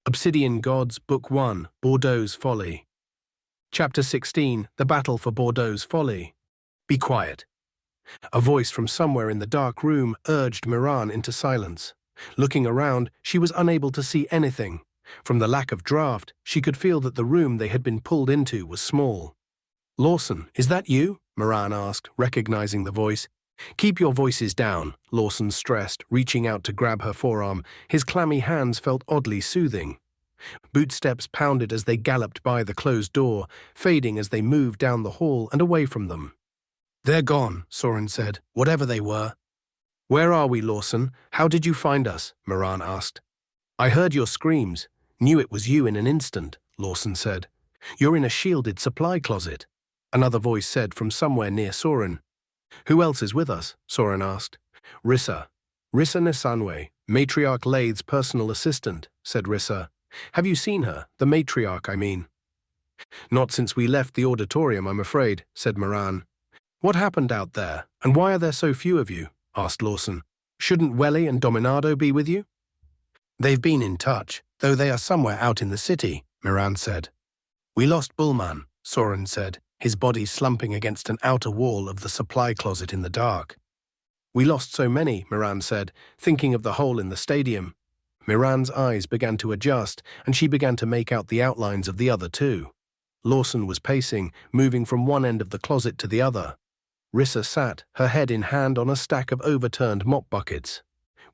Obsidian Gods, Book 1, Bordeaux's Folly. Chapter 16, The Battle for Bordeaux's Folly. Be quiet. A voice from somewhere in the dark room urged Miran into silence. Looking around, she was unable to see anything. From the lack of draft, she could feel that the room they had been pulled into was small. "Lawson, is that you?" Miran asked, recognizing the voice. "Keep your voices down," Lawson stressed, reaching out to grab her forearm. His clammy hands felt oddly soothing. Bootsteps pounded as they galloped by the closed door, fading as they moved down the hall and away from them. "They're gone," Soren said, "whatever they were." "Where are we, Lawson? How did you find us?" Miran asked. "I heard your screams. Knew it was you in an instant," Lawson said. "You're in a shielded supply closet," another voice said from somewhere near Soren. "Who else is with us?" Soren asked. "Rissa. Rissa Nisanwe, Matriarch Lathe's personal assistant," said Rissa. "Have you seen her? The matriarch, I mean." "Not since we left the auditorium, I'm afraid," said Miran. "What happened out there, and why are there so few of you?" asked Lawson. "Shouldn't Welly and Dominado be with you?" "They've been in touch, though they are somewhere out in the city," Miran said. "We lost Bullman," Soren said, his body slumping against an outer wall of the supply closet in the dark. "We lost so many," Miran said, thinking of the hole in the stadium. Miran's eyes began to adjust, and she began to make out the outlines of the other two. Lawson was pacing, moving from one end of the closet to the other. Rissa sat, her head in hand on a stack of overturned mop buckets.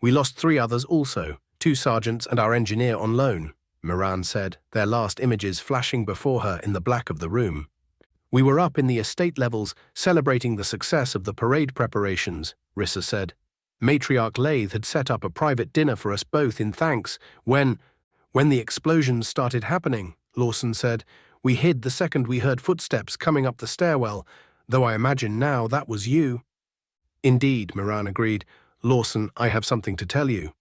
"We lost 3 others also, 2 sergeants and our engineer on loan," Miran said, their last images flashing before her in the black of the room. "We were up in the estate levels, celebrating the success of the parade preparations," Rissa said. "Matriarch Lathe had set up a private dinner for us both in thanks when the explosions started happening," Lawson said. "We hid the second we heard footsteps coming up the stairwell, though I imagine now that was you." "Indeed," Miran agreed. "Lawson, I have something to tell you."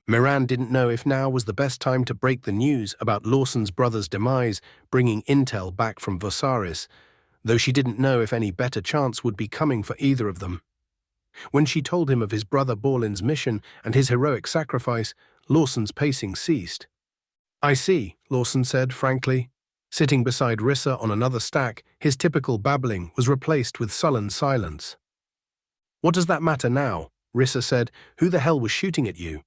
Miran didn't know if now was the best time to break the news about Lawson's brother's demise, bringing intel back from Vosaris, though she didn't know if any better chance would be coming for either of them. When she told him of his brother Borlin's mission and his heroic sacrifice, Lawson's pacing ceased. "I see," Lawson said frankly. Sitting beside Rissa on another stack, his typical babbling was replaced with sullen silence. "What does that matter now?" Rissa said. "Who the hell was shooting at you?"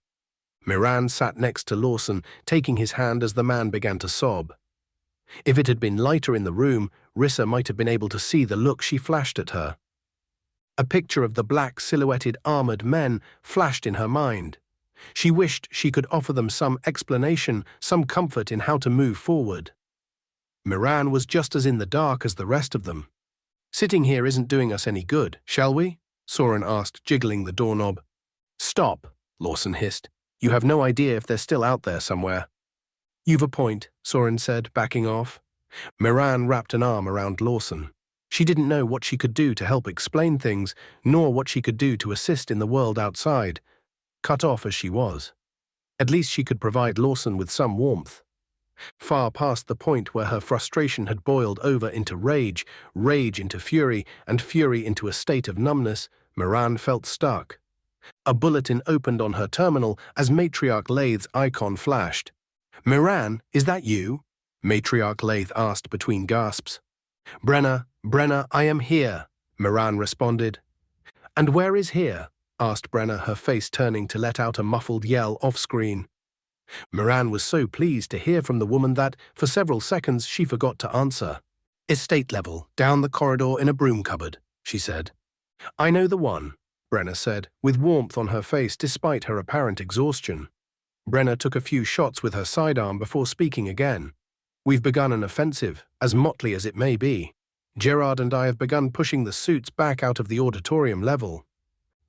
Miran sat next to Lawson, taking his hand as the man began to sob. If it had been lighter in the room, Rissa might have been able to see the look she flashed at her. A picture of the black silhouetted armored men flashed in her mind. She wished she could offer them some explanation, some comfort in how to move forward. Miran was just as in the dark as the rest of them. "Sitting here isn't doing us any good, shall we?" Soren asked, jiggling the doorknob. "Stop," Lawson hissed. "You have no idea if they're still out there somewhere." "You've a point," Soren said, backing off. Miran wrapped an arm around Lawson. She didn't know what she could do to help explain things, nor what she could do to assist in the world outside, cut off as she was. At least she could provide Lawson with some warmth. Far past the point where her frustration had boiled over into rage, rage into fury, and fury into a state of numbness, Miran felt stuck. A bulletin opened on her terminal as Matriarch Lathe's icon flashed. "Miran, is that you?" Matriarch Lathe asked between gasps. Brenna, I am here," Miran responded. "And where is here?" asked Brenna, her face turning to let out a muffled yell off-screen. Miran was so pleased to hear from the woman that, for several seconds, she forgot to answer. "Estate level, down the corridor in a broom cupboard," she said. "I know the one," Brenna said, with warmth on her face despite her apparent exhaustion. Brenna took a few shots with her sidearm before speaking again. "We've begun an offensive, as motley as it may be. Gerard and I have begun pushing the suits back out of the auditorium level."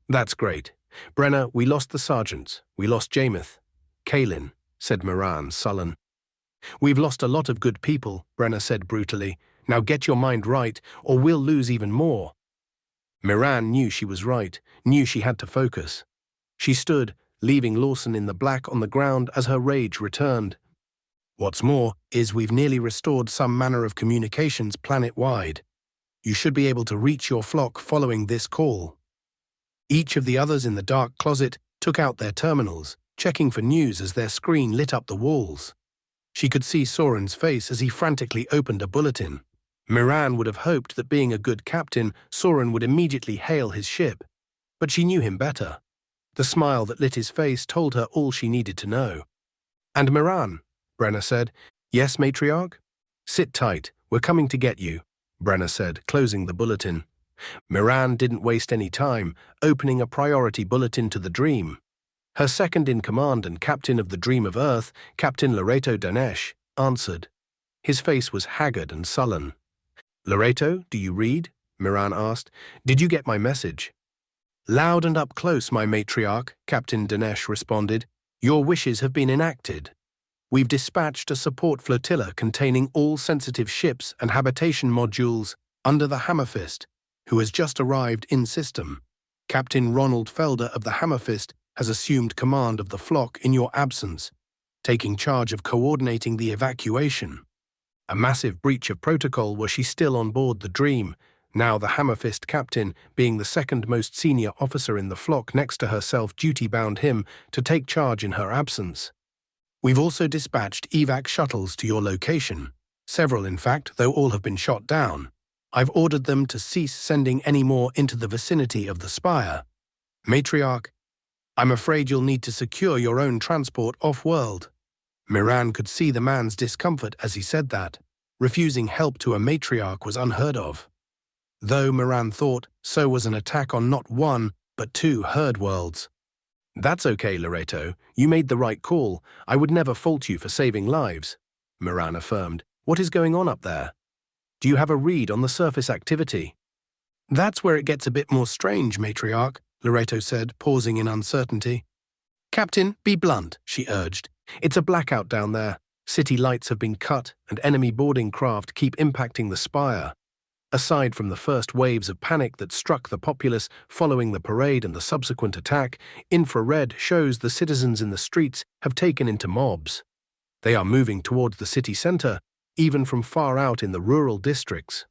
"That's great. Brenna, we lost the sergeants. We lost Jameth." "Kaelin," said Miran, sullen. "We've lost a lot of good people," Brenna said brutally. "Now get your mind right, or we'll lose even more." Miran knew she was right, knew she had to focus. She stood, leaving Lawson in the black on the ground as her rage returned. "What's more is we've nearly restored some manner of communications planet-wide. You should be able to reach your flock following this call." Each of the others in the dark closet took out their terminals, checking for news as their screen lit up the walls. She could see Soren's face as he frantically opened a bulletin. Miran would have hoped that being a good captain, Soren would immediately hail his ship. But she knew him better. The smile that lit his face told her all she needed to know. "And Miran," Brenner said. "Yes, matriarch?" "Sit tight, we're coming to get you," Brenner said, closing the bulletin. Miran didn't waste any time, opening a priority bulletin to the Dream. Her second-in-command and captain of the Dream of Earth, Captain Loreto Danesh, answered. His face was haggard and sullen. "Loreto, do you read?" Miran asked. "Did you get my message?" "Loud and up close, my matriarch," Captain Danesh responded. "Your wishes have been enacted. We've dispatched a support flotilla containing all sensitive ships and habitation modules under the Hammerfist, who has just arrived in system. Captain Ronald Felder of the Hammerfist has assumed command of the flock in your absence, taking charge of coordinating the evacuation. A massive breach of protocol were she still on board the Dream, now the Hammerfist captain, being the second most senior officer in the flock next to herself, duty-bound him to take charge in her absence. We've also dispatched evac shuttles to your location, several in fact, though all have been shot down. I've ordered them to cease sending any more into the vicinity of the spire. Matriarch, I'm afraid you'll need to secure your own transport off-world." Miran could see the man's discomfort as he said that. Refusing help to a matriarch was unheard of. Though, Miran thought, so was an attack on not one, but two herd worlds. "That's okay, Loreto. You made the right call. I would never fault you for saving lives," Miran affirmed. "What is going on up there? Do you have a read on the surface activity?" "That's where it gets a bit more strange, matriarch," Loreto said, pausing in uncertainty. "Captain, be blunt," she urged. "It's a blackout down there. City lights have been cut, and enemy boarding craft keep impacting the spire. Aside from the first waves of panic that struck the populace following the parade and the subsequent attack, infrared shows the citizens in the streets have taken into mobs. They are moving towards the city center, even from far out in the rural districts."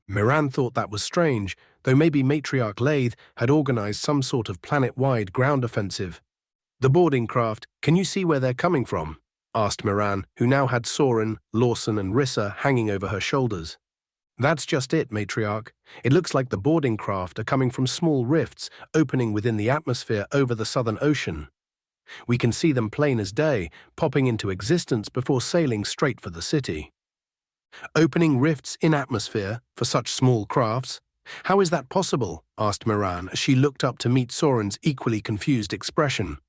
Miran thought that was strange, though maybe Matriarch Lathe had organized some sort of planet-wide ground offensive. "The boarding craft, can you see where they're coming from?" asked Miran, who now had Soren, Lawson and Rissa hanging over her shoulders. "That's just it, Matriarch. It looks like the boarding craft are coming from small rifts opening within the atmosphere over the Southern Ocean. We can see them plain as day, popping into existence before sailing straight for the city." "Opening rifts in atmosphere for such small crafts? How is that possible?" asked Miran as she looked up to meet Soren's equally confused expression.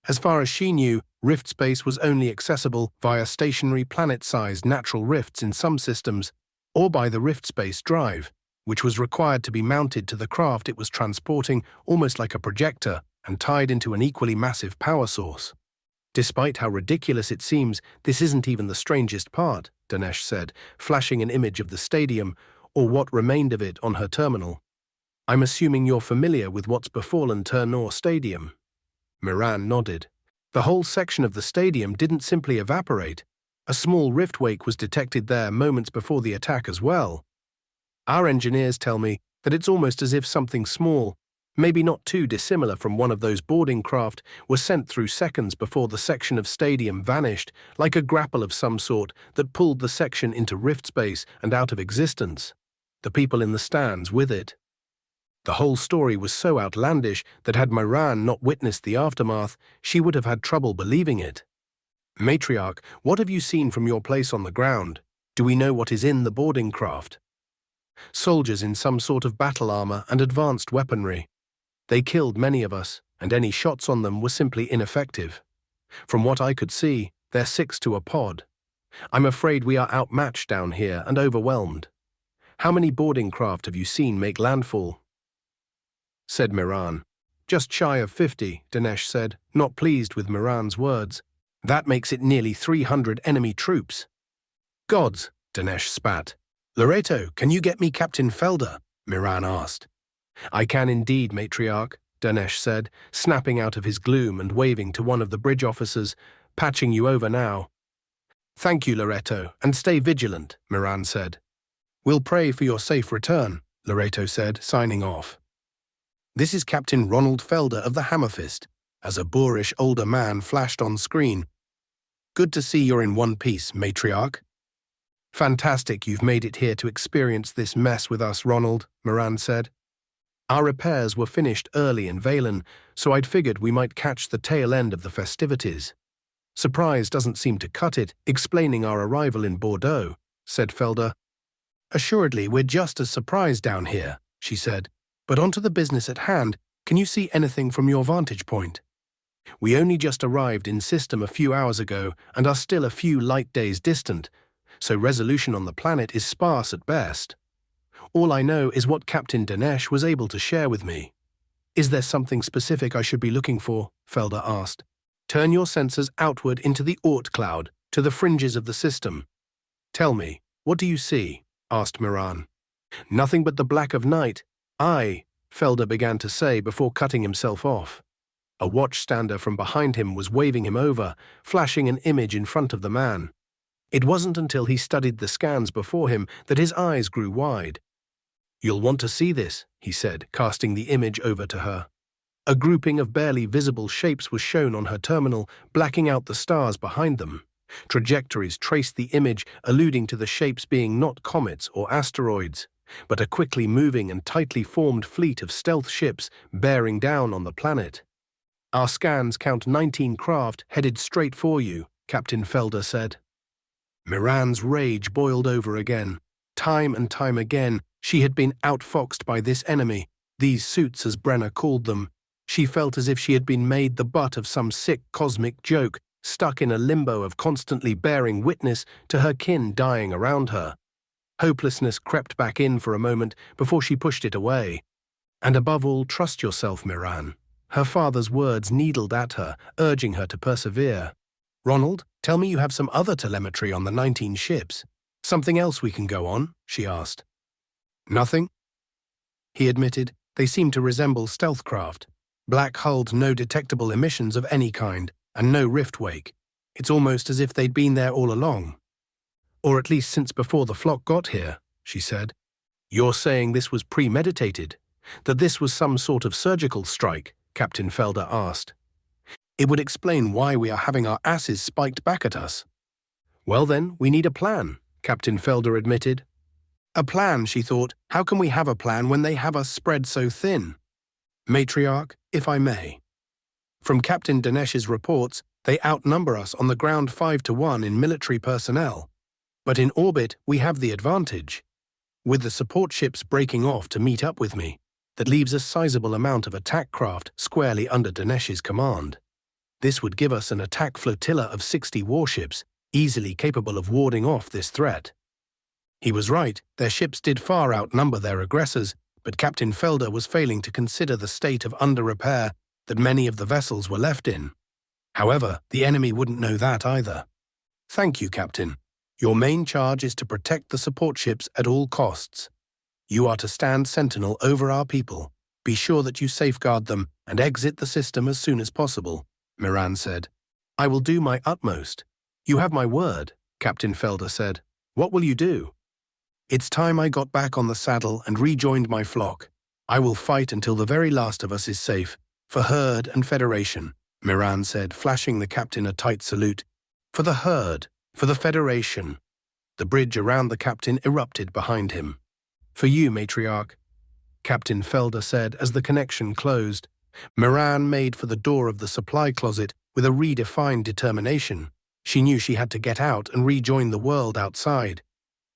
As far as she knew, rift space was only accessible via stationary planet-sized natural rifts in some systems, or by the rift space drive, which was required to be mounted to the craft it was transporting almost like a projector and tied into an equally massive power source. "Despite how ridiculous it seems, this isn't even the strangest part," Danesh said, flashing an image of the stadium, or what remained of it, on her terminal. "I'm assuming you're familiar with what's befallen Turnor Stadium." Miran nodded. The whole section of the stadium didn't simply evaporate. A small rift wake was detected there moments before the attack as well. "Our engineers tell me that it's almost as if something small, maybe not too dissimilar from one of those boarding craft, was sent through seconds before the section of stadium vanished, like a grapple of some sort that pulled the section into rift space and out of existence. The people in the stands with it." The whole story was so outlandish that had Miran not witnessed the aftermath, she would have had trouble believing it. "Matriarch, what have you seen from your place on the ground? Do we know what is in the boarding craft?" "Soldiers in some sort of battle armor and advanced weaponry. They killed many of us, and any shots on them were simply ineffective. From what I could see, they're 6 to a pod. I'm afraid we are outmatched down here and overwhelmed. How many boarding craft have you seen make landfall?" said Miran. "Just shy of 50, Danesh said, not pleased with Miran's words. "That makes it nearly 300 enemy troops." "Gods," Danesh spat. "Loreto, can you get me Captain Felder?" Miran asked. "I can indeed, Matriarch," Danesh said, snapping out of his gloom and waving to one of the bridge officers. "Patching you over now." "Thank you, Loreto, and stay vigilant," Miran said. "We'll pray for your safe return," Loreto said, signing off. "This is Captain Ronald Felder of the Hammerfist," as a boorish older man flashed on screen. Good to see you're in one piece, matriarch. Fantastic you've made it here to experience this mess with us, Ronald, Moran said. Our repairs were finished early in Valen, so I'd figured we might catch the tail end of the festivities. Surprise doesn't seem to cut it, explaining our arrival in Bordeaux, said Felder. Assuredly, we're just as surprised down here, she said. But onto the business at hand, can you see anything from your vantage point? We only just arrived in system a few hours ago and are still a few light days distant, so resolution on the planet is sparse at best. All I know is what Captain Dinesh was able to share with me. Is there something specific I should be looking for? Felder asked. Turn your sensors outward into the Oort cloud, to the fringes of the system. Tell me, what do you see? Asked Moran. Nothing but the black of night. Aye, Felder began to say before cutting himself off. A watchstander from behind him was waving him over, flashing an image in front of the man. It wasn't until he studied the scans before him that his eyes grew wide. You'll want to see this, he said, casting the image over to her. A grouping of barely visible shapes was shown on her terminal, blacking out the stars behind them. Trajectories traced the image, alluding to the shapes being not comets or asteroids, but a quickly moving and tightly formed fleet of stealth ships bearing down on the planet. Our scans count 19 craft headed straight for you, Captain Felder said. Moran's rage boiled over again. Time and time again, she had been outfoxed by this enemy, these suits as Brenner called them. She felt as if she had been made the butt of some sick cosmic joke, stuck in a limbo of constantly bearing witness to her kin dying around her. Hopelessness crept back in for a moment before she pushed it away. And above all, trust yourself, Moran. Her father's words needled at her, urging her to persevere. Ronald, tell me you have some other telemetry on the 19 ships. Something else we can go on? She asked. Nothing? He admitted. They seemed to resemble stealth craft. Black-hulled, no detectable emissions of any kind, and no rift wake. It's almost as if they'd been there all along. Or at least since before the flock got here, she said. You're saying this was premeditated? That this was some sort of surgical strike? Captain Felder asked. It would explain why we are having our asses spiked back at us. Well then, we need a plan, Captain Felder admitted. A plan, she thought. How can we have a plan when they have us spread so thin? Matriarch, if I may. From Captain Dinesh's reports, they outnumber us on the ground 5-1 in military personnel. But in orbit, we have the advantage. With the support ships breaking off to meet up with me, that leaves a sizable amount of attack craft squarely under Dinesh's command. This would give us an attack flotilla of 60 warships, easily capable of warding off this threat. He was right, their ships did far outnumber their aggressors, but Captain Felder was failing to consider the state of under-repair that many of the vessels were left in. However, the enemy wouldn't know that either. Thank you, Captain. Your main charge is to protect the support ships at all costs. You are to stand sentinel over our people. Be sure that you safeguard them and exit the system as soon as possible, Moran said. I will do my utmost. You have my word, Captain Felder said. What will you do? It's time I got back on the saddle and rejoined my flock. I will fight until the very last of us is safe, for herd and federation, Moran said, flashing the captain a tight salute. For the herd, for the federation. The bridge around the captain erupted behind him. For you, matriarch, Captain Felder said as the connection closed. Moran made for the door of the supply closet with a redefined determination. She knew she had to get out and rejoin the world outside.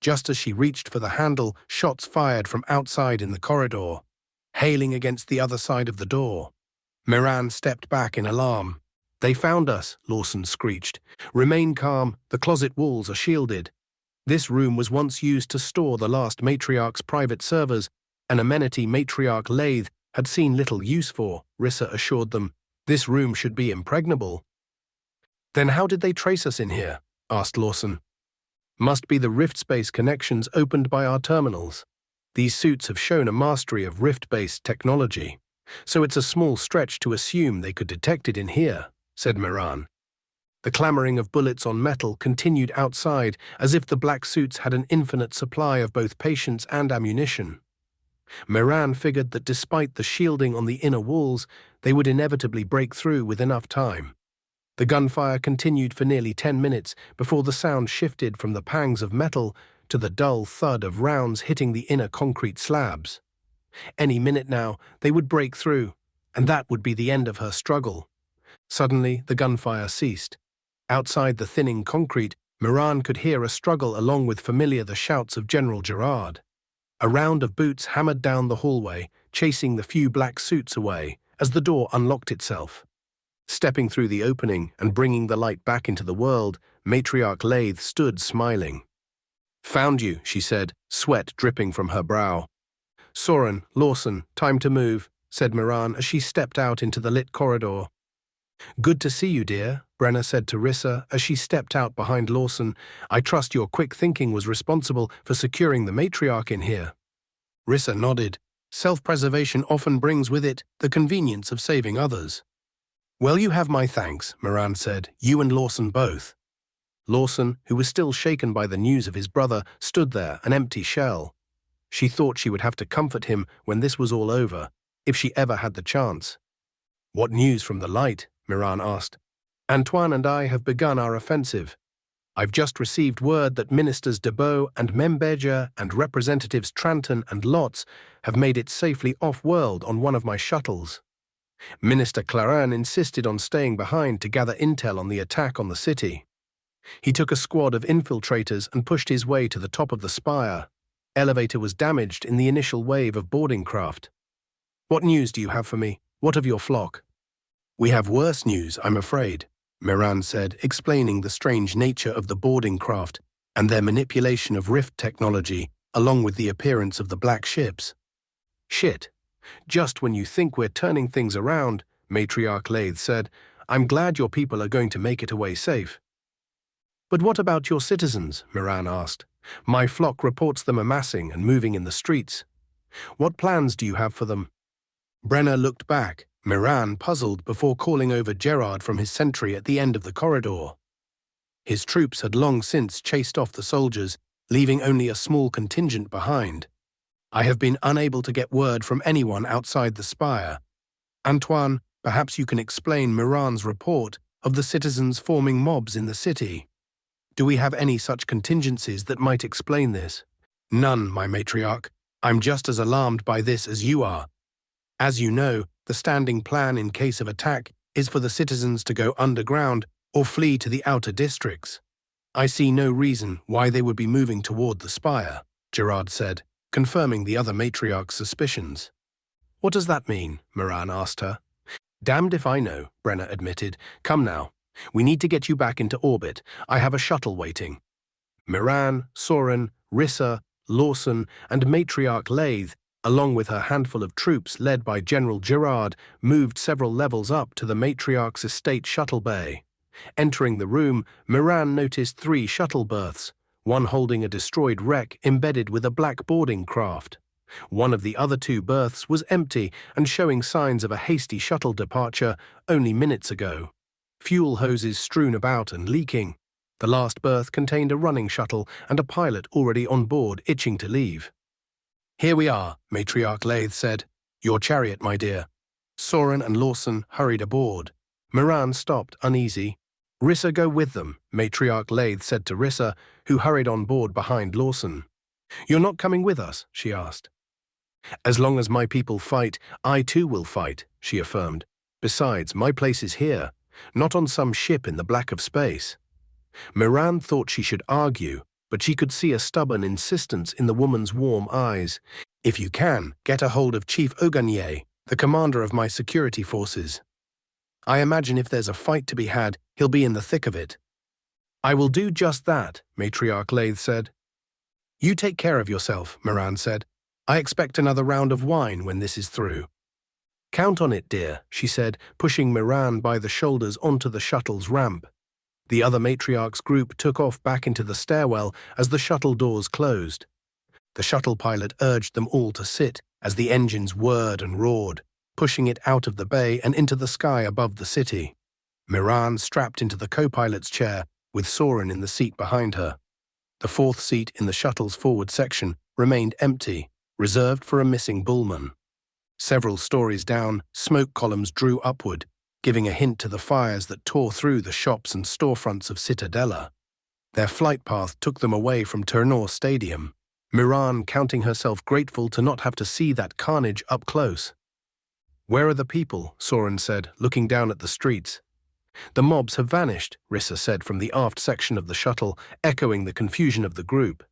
Just as she reached for the handle, shots fired from outside in the corridor, hailing against the other side of the door. Moran stepped back in alarm. They found us, Lawson screeched. Remain calm, the closet walls are shielded. This room was once used to store the last matriarch's private servers. An amenity matriarch Lathe had seen little use for, Rissa assured them. This room should be impregnable. Then how did they trace us in here? Asked Lawson. Must be the rift space connections opened by our terminals. These suits have shown a mastery of rift-based technology, so it's a small stretch to assume they could detect it in here, said Moran. The clamoring of bullets on metal continued outside as if the black suits had an infinite supply of both patience and ammunition. Moran figured that despite the shielding on the inner walls, they would inevitably break through with enough time. The gunfire continued for nearly 10 minutes before the sound shifted from the pangs of metal to the dull thud of rounds hitting the inner concrete slabs. Any minute now, they would break through, and that would be the end of her struggle. Suddenly, the gunfire ceased. Outside the thinning concrete, Moran could hear a struggle along with the shouts of General Gerard. A round of boots hammered down the hallway, chasing the few black suits away as the door unlocked itself. Stepping through the opening and bringing the light back into the world, Matriarch Lathe stood smiling. "Found you," she said, sweat dripping from her brow. "Soren, Lawson, time to move," said Moran as she stepped out into the lit corridor. "Good to see you, dear," Brenner said to Rissa as she stepped out behind Lawson. "I trust your quick thinking was responsible for securing the matriarch in here." Rissa nodded. Self-preservation often brings with it the convenience of saving others. "Well, you have my thanks," Moran said. "You and Lawson both." Lawson, who was still shaken by the news of his brother, stood there, an empty shell. She thought she would have to comfort him when this was all over, if she ever had the chance. "What news from the light?" Moran asked. "Antoine and I have begun our offensive. I've just received word that Ministers Debeau and Membeja and Representatives Tranton and Lotz have made it safely off-world on one of my shuttles. Minister Clarin insisted on staying behind to gather intel on the attack on the city. He took a squad of infiltrators and pushed his way to the top of the spire. Elevator was damaged in the initial wave of boarding craft. What news do you have for me? What of your flock?" "We have worse news, I'm afraid," Moran said, explaining the strange nature of the boarding craft and their manipulation of rift technology, along with the appearance of the black ships. "Shit. Just when you think we're turning things around," Matriarch Lathe said. "I'm glad your people are going to make it away safe." "But what about your citizens?" Moran asked. "My flock reports them amassing and moving in the streets. What plans do you have for them?" Brenner looked back, Moran puzzled before calling over Gerard from his sentry at the end of the corridor. His troops had long since chased off the soldiers, leaving only a small contingent behind. "I have been unable to get word from anyone outside the spire. Antoine, perhaps you can explain Moran's report of the citizens forming mobs in the city. Do we have any such contingencies that might explain this?" "None, my matriarch. I'm just as alarmed by this as you are. As you know, the standing plan in case of attack is for the citizens to go underground or flee to the outer districts. I see no reason why they would be moving toward the spire," Gerard said, confirming the other matriarch's suspicions. "What does that mean?" Moran asked her. "Damned if I know," Brenner admitted. "Come now. We need to get you back into orbit. I have a shuttle waiting." Moran, Soren, Rissa, Lawson, and Matriarch Lathe, along with her handful of troops led by General Gerard, moved several levels up to the Matriarch's estate shuttle bay. Entering the room, Moran noticed 3 shuttle berths, one holding a destroyed wreck embedded with a black boarding craft. One of the other 2 berths was empty and showing signs of a hasty shuttle departure only minutes ago. Fuel hoses strewn about and leaking. The last berth contained a running shuttle and a pilot already on board itching to leave. "Here we are," Matriarch Lathe said. "Your chariot, my dear." Soren and Lawson hurried aboard. Moran stopped, uneasy. "Rissa, go with them," Matriarch Lathe said to Rissa, who hurried on board behind Lawson. "You're not coming with us?" she asked. "As long as my people fight, I too will fight," she affirmed. "Besides, my place is here, not on some ship in the black of space." Moran thought she should argue, but she could see a stubborn insistence in the woman's warm eyes. "If you can, get a hold of Chief Auganier, the commander of my security forces. I imagine if there's a fight to be had, he'll be in the thick of it." "I will do just that," Matriarch Lathe said. "You take care of yourself," Moran said. "I expect another round of wine when this is through." "Count on it, dear," she said, pushing Moran by the shoulders onto the shuttle's ramp. The other matriarch's group took off back into the stairwell as the shuttle doors closed. The shuttle pilot urged them all to sit as the engines whirred and roared, pushing it out of the bay and into the sky above the city. Moran strapped into the co-pilot's chair, with Soren in the seat behind her. The 4th seat in the shuttle's forward section remained empty, reserved for a missing bullman. Several stories down, smoke columns drew upward, giving a hint to the fires that tore through the shops and storefronts of Cittadella. Their flight path took them away from Tourneur Stadium, Miran counting herself grateful to not have to see that carnage up close. "Where are the people?" Soren said, looking down at the streets. "The mobs have vanished," Rissa said from the aft section of the shuttle, echoing the confusion of the group.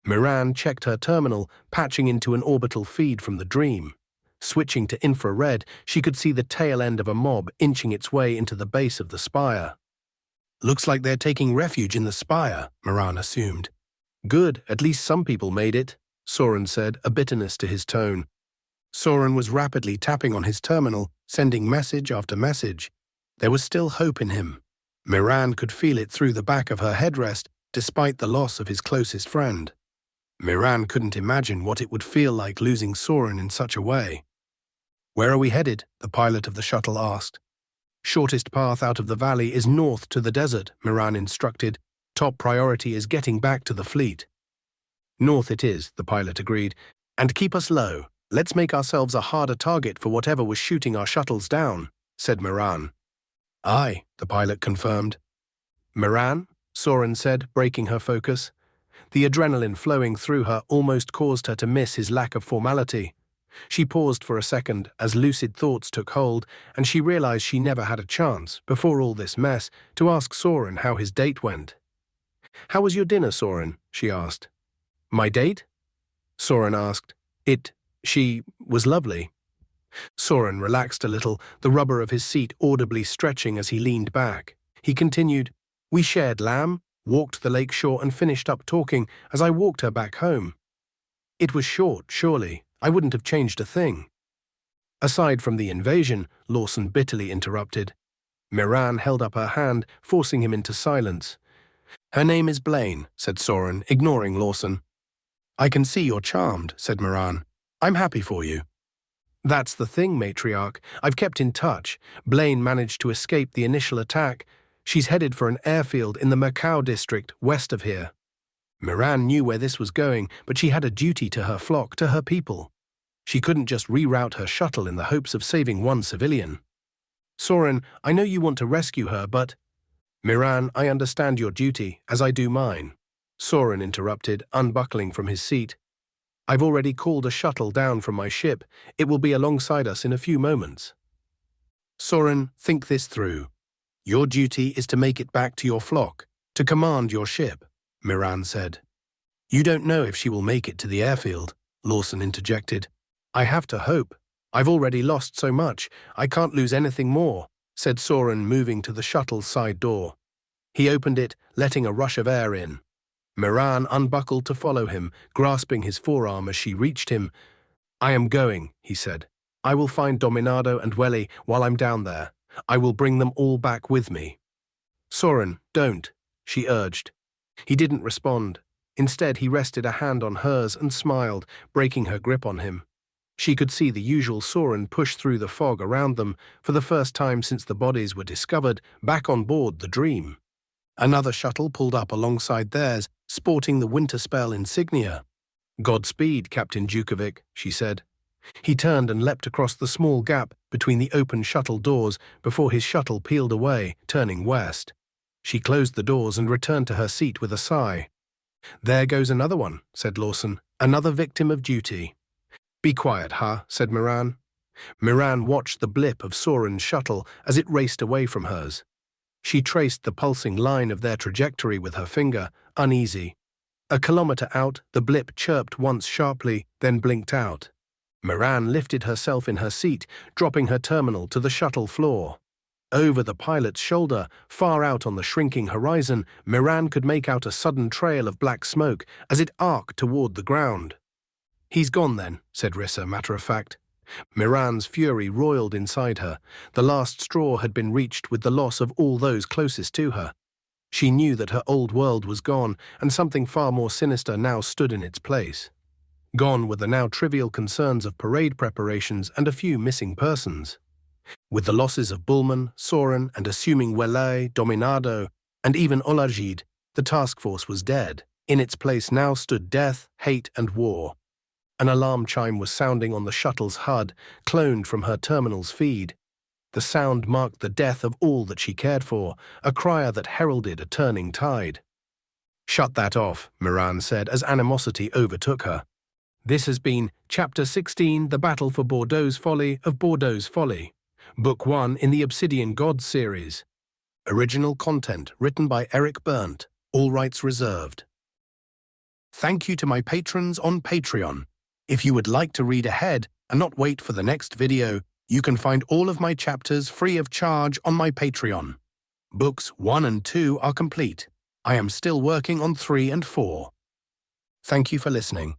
Miran checked her terminal, patching into an orbital feed from the Dream. Switching to infrared, she could see the tail end of a mob inching its way into the base of the spire. "Looks like they're taking refuge in the spire," Miran assumed. "Good, at least some people made it," Soren said, a bitterness to his tone. Soren was rapidly tapping on his terminal, sending message after message. There was still hope in him. Miran could feel it through the back of her headrest, despite the loss of his closest friend. Miran couldn't imagine what it would feel like losing Soren in such a way. "Where are we headed?" the pilot of the shuttle asked. "Shortest path out of the valley is north to the desert," Miran instructed. "Top priority is getting back to the fleet." "North it is," the pilot agreed. "And keep us low. Let's make ourselves a harder target for whatever was shooting our shuttles down," said Miran. "Aye," the pilot confirmed. "Miran?" Soren said, breaking her focus. The adrenaline flowing through her almost caused her to miss his lack of formality. She paused for a second as lucid thoughts took hold, and she realized she never had a chance, before all this mess, to ask Soren how his date went. "How was your dinner, Soren?" she asked. "My date?" Soren asked. She was lovely." Soren relaxed a little, the rubber of his seat audibly stretching as he leaned back. He continued, "We shared lamb, walked the lake shore and finished up talking as I walked her back home. It was short, surely. I wouldn't have changed a thing." "Aside from the invasion," Lawson bitterly interrupted. Miran held up her hand, forcing him into silence. "Her name is Blaine," said Soren, ignoring Lawson. "I can see you're charmed," said Miran. "I'm happy for you." "That's the thing, matriarch. I've kept in touch. Blaine managed to escape the initial attack. She's headed for an airfield in the Macau district west of here." Miran knew where this was going, but she had a duty to her flock, to her people. She couldn't just reroute her shuttle in the hopes of saving one civilian. "Soren, I know you want to rescue her, but—" "Miran, I understand your duty, as I do mine," Soren interrupted, unbuckling from his seat. "I've already called a shuttle down from my ship. It will be alongside us in a few moments." "Soren, think this through. Your duty is to make it back to your flock, to command your ship," Miran said. "You don't know if she will make it to the airfield," Lawson interjected. "I have to hope. I've already lost so much. I can't lose anything more," said Soren, moving to the shuttle's side door. He opened it, letting a rush of air in. Miran unbuckled to follow him, grasping his forearm as she reached him. "I am going," he said. "I will find Dominado and Welly while I'm down there. I will bring them all back with me." "Soren, don't," she urged. He didn't respond. Instead, he rested a hand on hers and smiled, breaking her grip on him. She could see the usual Soren push through the fog around them, for the first time since the bodies were discovered, back on board the Dream. Another shuttle pulled up alongside theirs, sporting the winter spell insignia. "Godspeed, Captain Djukovic," she said. He turned and leapt across the small gap between the open shuttle doors before his shuttle peeled away, turning west. She closed the doors and returned to her seat with a sigh. "There goes another one," said Lawson, "another victim of duty." "Be quiet, huh?" said Miran. Miran watched the blip of Soren's shuttle as it raced away from hers. She traced the pulsing line of their trajectory with her finger, uneasy. A kilometer out, the blip chirped once sharply, then blinked out. Miran lifted herself in her seat, dropping her terminal to the shuttle floor. Over the pilot's shoulder, far out on the shrinking horizon, Miran could make out a sudden trail of black smoke as it arced toward the ground. "He's gone then," said Rissa, matter of fact. Miran's fury roiled inside her. The last straw had been reached with the loss of all those closest to her. She knew that her old world was gone, and something far more sinister now stood in its place. Gone were the now trivial concerns of parade preparations and a few missing persons. With the losses of Bullman, Soren, and assuming Welay, Dominado, and even Olajide, the task force was dead. In its place now stood death, hate, and war. An alarm chime was sounding on the shuttle's HUD, cloned from her terminal's feed. The sound marked the death of all that she cared for, a crier that heralded a turning tide. "Shut that off," Miran said as animosity overtook her. This has been Chapter 16, The Battle for Bordeaux's Folly of Bordeaux's Folly, Book 1 in the Obsidian Gods series. Original content written by Eric Berndt, all rights reserved. Thank you to my patrons on Patreon. If you would like to read ahead and not wait for the next video, you can find all of my chapters free of charge on my Patreon. Books 1 and 2 are complete. I am still working on 3 and 4. Thank you for listening.